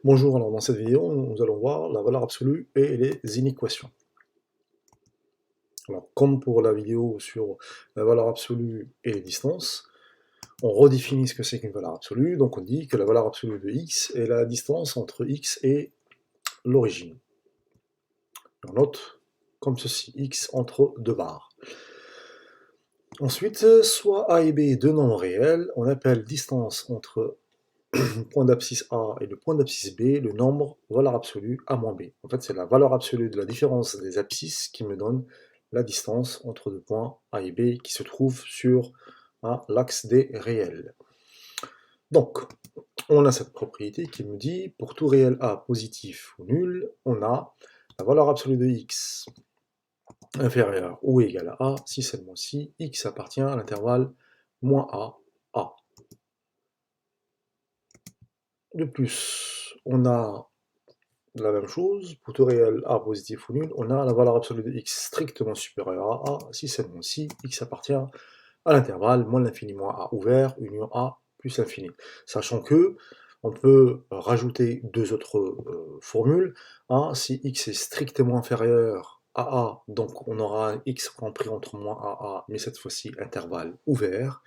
Bonjour, alors dans cette vidéo, nous allons voir la valeur absolue et les inéquations. Alors, comme pour la vidéo sur la valeur absolue et les distances, on redéfinit ce que c'est qu'une valeur absolue, donc on dit que la valeur absolue de x est la distance entre x et l'origine. On note comme ceci, x entre deux barres. Ensuite, soit a et b deux nombres réels, on appelle distance entre le point d'abscisse A et le point d'abscisse B, le nombre valeur absolue A moins B. En fait, c'est la valeur absolue de la différence des abscisses qui me donne la distance entre deux points A et B qui se trouvent sur l'axe des réels. Donc, on a cette propriété qui me dit, pour tout réel A positif ou nul, on a la valeur absolue de x inférieure ou égale à A si seulement si x appartient à l'intervalle moins A, A. De plus, on a la même chose, pour tout réel A positif ou nul, on a la valeur absolue de x strictement supérieure à A, si seulement si x appartient à l'intervalle moins l'infini moins A ouvert, union A plus l'infini. Sachant que on peut rajouter deux autres formules. Si x est strictement inférieur à A, donc on aura un x compris entre moins A, mais cette fois-ci intervalle ouvert.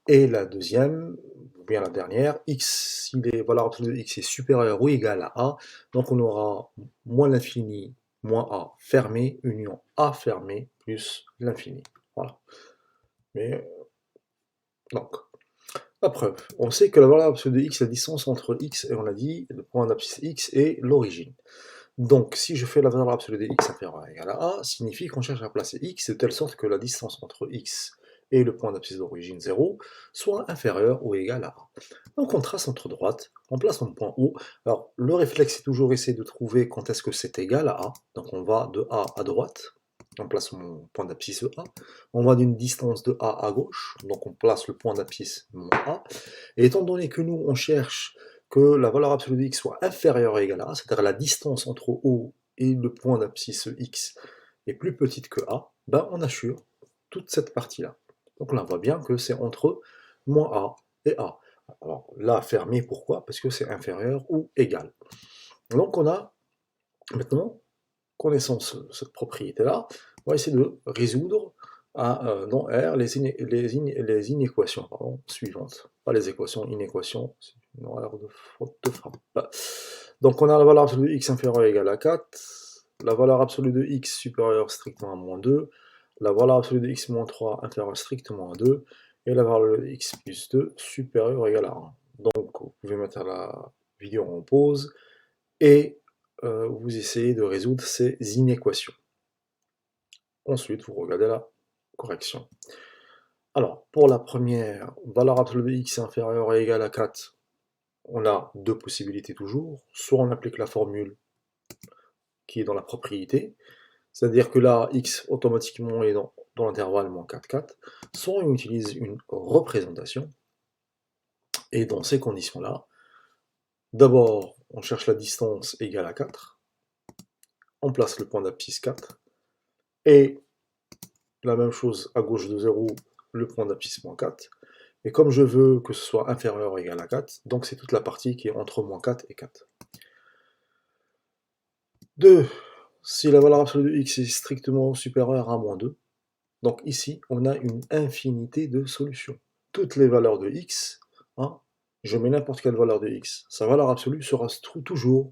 Et la deuxième, ou bien la dernière, x, si les valeurs absolues de x est supérieure ou égale à a, donc on aura moins l'infini, moins a fermé, union a fermé, plus l'infini. Voilà. Mais, donc, la preuve. On sait que la valeur absolue de x est la distance entre x, et on a dit, le point d'abscisse x et l'origine. Donc, si je fais la valeur absolue de x inférieure à égale à a, signifie qu'on cherche à placer x de telle sorte que la distance entre x et le point d'abscisse d'origine 0 soit inférieure ou égale à a. Donc on trace notre droite, on place un point O. Alors le réflexe est toujours essayer de trouver quand est-ce que c'est égal à a. Donc on va de a à droite, on place mon point d'abscisse A. On va d'une distance de a à gauche, donc on place le point d'abscisse mon a. Et étant donné que nous on cherche que la valeur absolue de x soit inférieure à égale à a, c'est-à-dire la distance entre O et le point d'abscisse x est plus petite que a, ben on assure toute cette partie-là. Donc là, on voit bien que c'est entre moins a et a. Alors là, fermé, pourquoi? Parce que c'est inférieur ou égal. Donc on a maintenant, connaissant cette propriété-là, on va essayer de résoudre dans R les inéquations suivantes. Pas les équations, inéquations, c'est une erreur de faute de frappe. Donc on a la valeur absolue de x inférieure ou égale à 4, la valeur absolue de x supérieure strictement à moins 2, la valeur absolue de x moins 3 inférieure strictement à 2, et la valeur de x plus 2 supérieure ou égale à 1. Donc vous pouvez mettre la vidéo en pause et vous essayez de résoudre ces inéquations. Ensuite, vous regardez la correction. Alors, pour la première, valeur absolue de x inférieure ou égale à 4, on a deux possibilités toujours. Soit on applique la formule qui est dans la propriété, c'est-à-dire que là, x automatiquement est dans l'intervalle moins 4, 4. Soit on utilise une représentation, et dans ces conditions-là, d'abord, on cherche la distance égale à 4, on place le point d'abscisse 4, et la même chose à gauche de 0, le point d'abscisse moins 4. Et comme je veux que ce soit inférieur ou égal à 4, donc c'est toute la partie qui est entre moins 4 et 4. 2. Si la valeur absolue de x est strictement supérieure à moins 2, donc ici, on a une infinité de solutions. Toutes les valeurs de x, je mets n'importe quelle valeur de x, sa valeur absolue sera toujours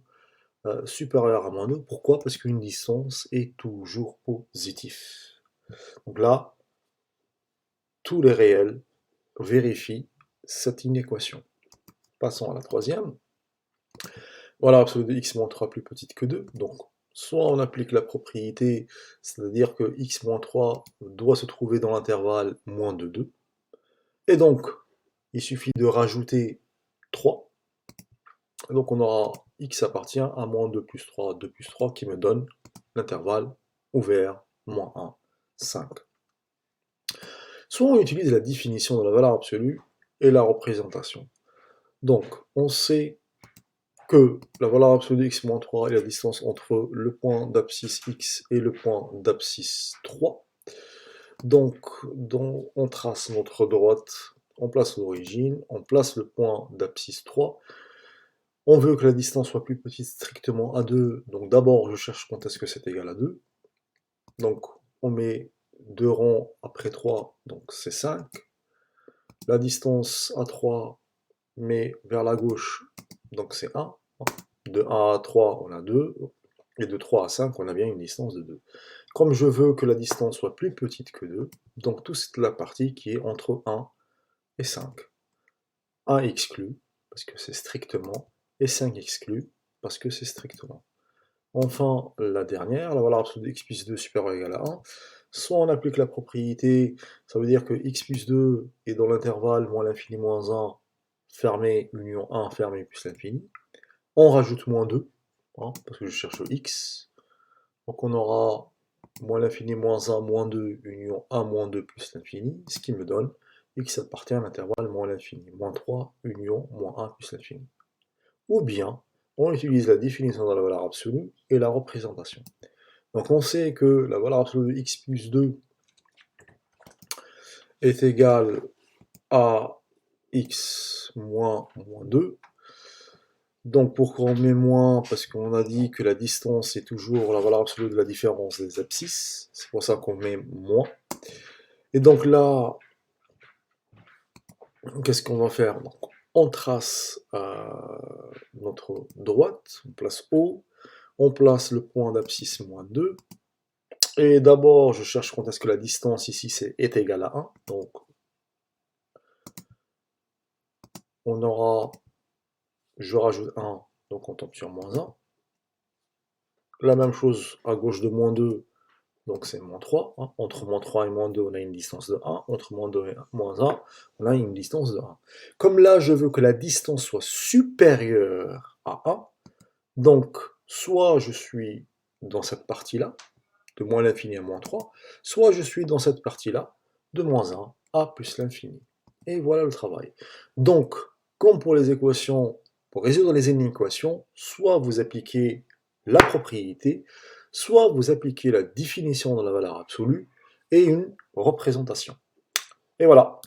supérieure à moins 2. Pourquoi? Parce qu'une distance est toujours positive. Donc là, tous les réels vérifient cette inéquation. Passons à la troisième. Voilà, absolue de x moins 3 plus petite que 2. Donc, soit on applique la propriété, c'est-à-dire que x moins 3 doit se trouver dans l'intervalle moins de 2. Et donc, il suffit de rajouter 3. Et donc, on aura x appartient à moins 2 plus 3, 2 plus 3, qui me donne l'intervalle ouvert, moins 1, 5. Soit on utilise la définition de la valeur absolue et la représentation. Donc, on sait que la valeur absolue de x moins 3 est la distance entre le point d'abscisse x et le point d'abscisse 3. Donc, on trace notre droite, on place l'origine, on place le point d'abscisse 3. On veut que la distance soit plus petite strictement à 2, donc d'abord je cherche quand est-ce que c'est égal à 2. Donc on met 2 rangs après 3, donc c'est 5. La distance à 3, mais vers la gauche, donc c'est 1. De 1 à 3, on a 2. Et de 3 à 5, on a bien une distance de 2. Comme je veux que la distance soit plus petite que 2, donc toute la partie qui est entre 1 et 5. 1 exclu, parce que c'est strictement, et 5 exclu, parce que c'est strictement. Enfin, la dernière, la valeur absolue de x plus 2 supérieure ou égale à 1, soit on applique la propriété, ça veut dire que x plus 2 est dans l'intervalle moins l'infini moins 1, fermé, union 1, fermé, plus l'infini. On rajoute moins 2, hein, parce que je cherche x. Donc on aura moins l'infini moins 1, moins 2, union 1, moins 2, plus l'infini, ce qui me donne x appartient à l'intervalle moins l'infini, moins 3, union, moins 1, plus l'infini. Ou bien, on utilise la définition de la valeur absolue et la représentation. Donc on sait que la valeur absolue de x plus 2 est égale à x moins 2. Donc pourquoi on met moins? Parce qu'on a dit que la distance est toujours la valeur absolue de la différence des abscisses. C'est pour ça qu'on met moins. Et donc là, qu'est-ce qu'on va faire? Donc, on trace notre droite, on place O, on place le point d'abscisse moins 2. Et d'abord, je cherche quand est-ce que la distance ici est égale à 1. Donc, on aura, je rajoute 1, donc on tombe sur moins 1. La même chose à gauche de moins 2, donc c'est moins 3. Hein. Entre moins 3 et moins 2, on a une distance de 1. Entre moins 2 et moins 1, on a une distance de 1. Comme là, je veux que la distance soit supérieure à 1, donc soit je suis dans cette partie-là, de moins l'infini à moins 3, soit je suis dans cette partie-là, de moins 1 à plus l'infini. Et voilà le travail. Donc, comme pour les équations, pour résoudre les équations, soit vous appliquez la propriété, soit vous appliquez la définition de la valeur absolue et une représentation. Et voilà.